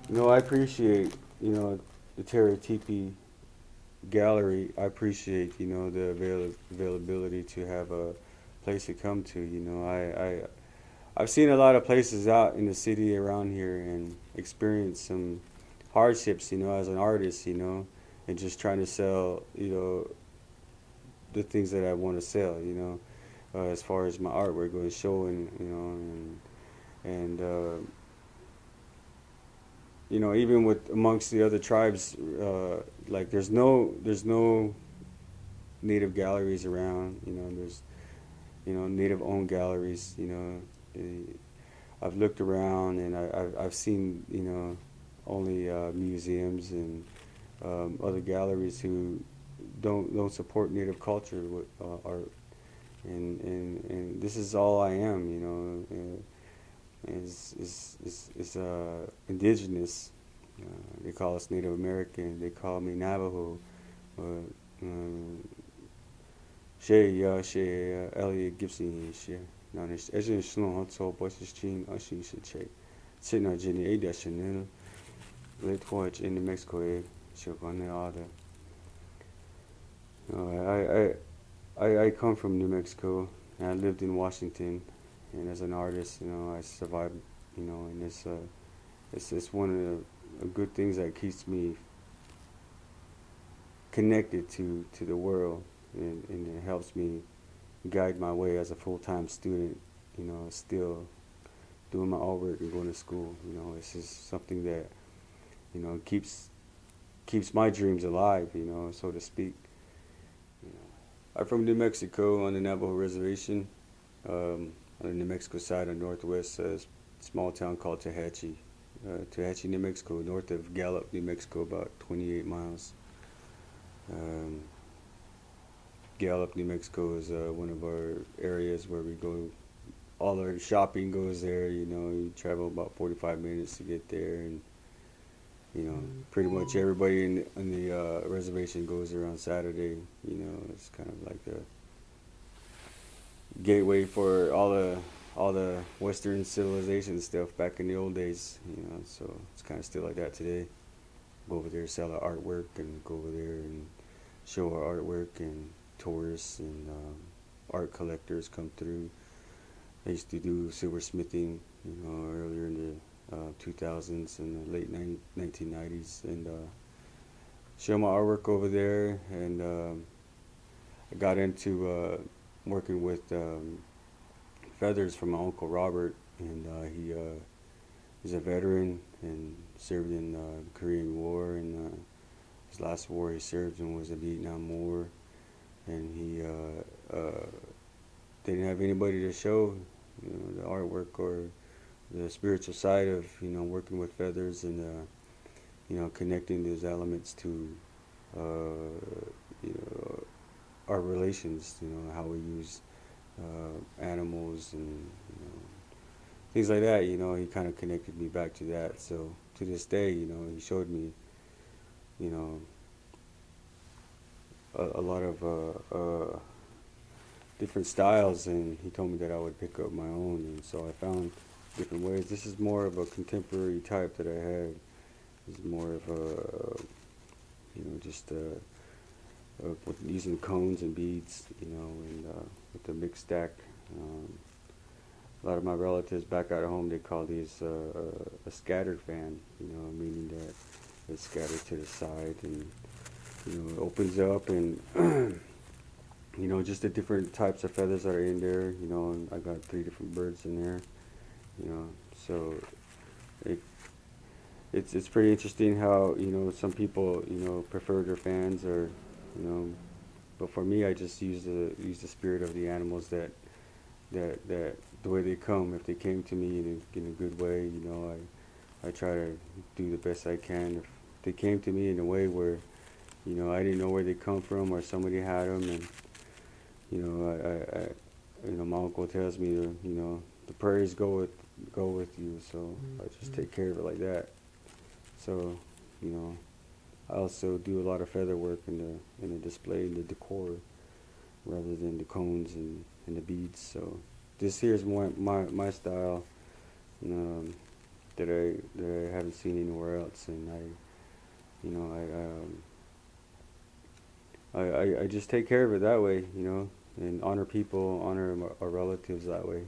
No, I appreciate, the Terra Tipi Gallery. I appreciate, the availability to have a place to come to. I've seen a lot of places out in the city around here and experienced some hardships, as an artist, and just trying to sell, the things that I want to sell, as far as my artwork goes, showing, and even with amongst the other tribes, like there's no native galleries around. There's native owned galleries. I've looked around and I've seen only museums and other galleries who don't support native culture with art. And this is all I am. Is indigenous. They call us Native American. They call me Navajo. Uh, um, Eliot Gibson share. Now there's Ezra Shalom Hotso Boyces Chin Ushin should check. Sitting on Jenny Ada Chanel. Late watch in New Mexico. Shook on the other. I come from New Mexico. And I lived in Washington, and as an artist, I survived. And it's one of the good things that keeps me connected to the world, and it helps me guide my way as a full-time student. Still doing my artwork and going to school. It's just something that keeps my dreams alive. So to speak. You I'm from New Mexico on the Navajo reservation, on the New Mexico side of Northwest, small town called Tehachapi. Tehachapi, New Mexico, north of Gallup, New Mexico, about 28 miles. Um, Gallup, New Mexico is one of our areas where we go. All our shopping goes there. You travel about 45 minutes to get there, and pretty much everybody in the reservation goes there on Saturday. It's kind of like the gateway for all the Western civilization stuff back in the old days. So it's kind of still like that today. Go over there, sell our artwork, and go over there and show our artwork, and tourists and art collectors come through. I used to do silversmithing, earlier in the 2000s and the late 1990s, and show my artwork over there. And I got into working with feathers from my uncle Robert, and he's a veteran and served in the Korean War, and his last war he served in was the Vietnam War, and he didn't have anybody to show the artwork or the spiritual side of working with feathers, and connecting those elements to our relations, how we use animals and things like that. He kind of connected me back to that. So to this day, he showed me, you know, a lot of different styles, and he told me that I would pick up my own, and so I found different ways. This is more of a contemporary type that I had. It's more of a, just with using cones and beads, and with the mixed stack. Um, a lot of my relatives back at home, they call these a scattered fan, meaning that it's scattered to the side, and it opens up, and just the different types of feathers that are in there. And I got 3 different birds in there. So it, it's pretty interesting how some people prefer their fans, or you know, but for me, I just use the spirit of the animals, that the way they come. If they came to me in a good way, I try to do the best I can. If they came to me in a way where I didn't know where they come from, or somebody had them, and my uncle tells me to the prairies go with you, so I just take care of it like that. So you know I also do a lot of feather work in the display, in the decor, rather than the cones and the beads. So this here is more my style. Um, that I haven't seen anywhere else, and you know, I just take care of it that way, and honor people, honor our relatives that way,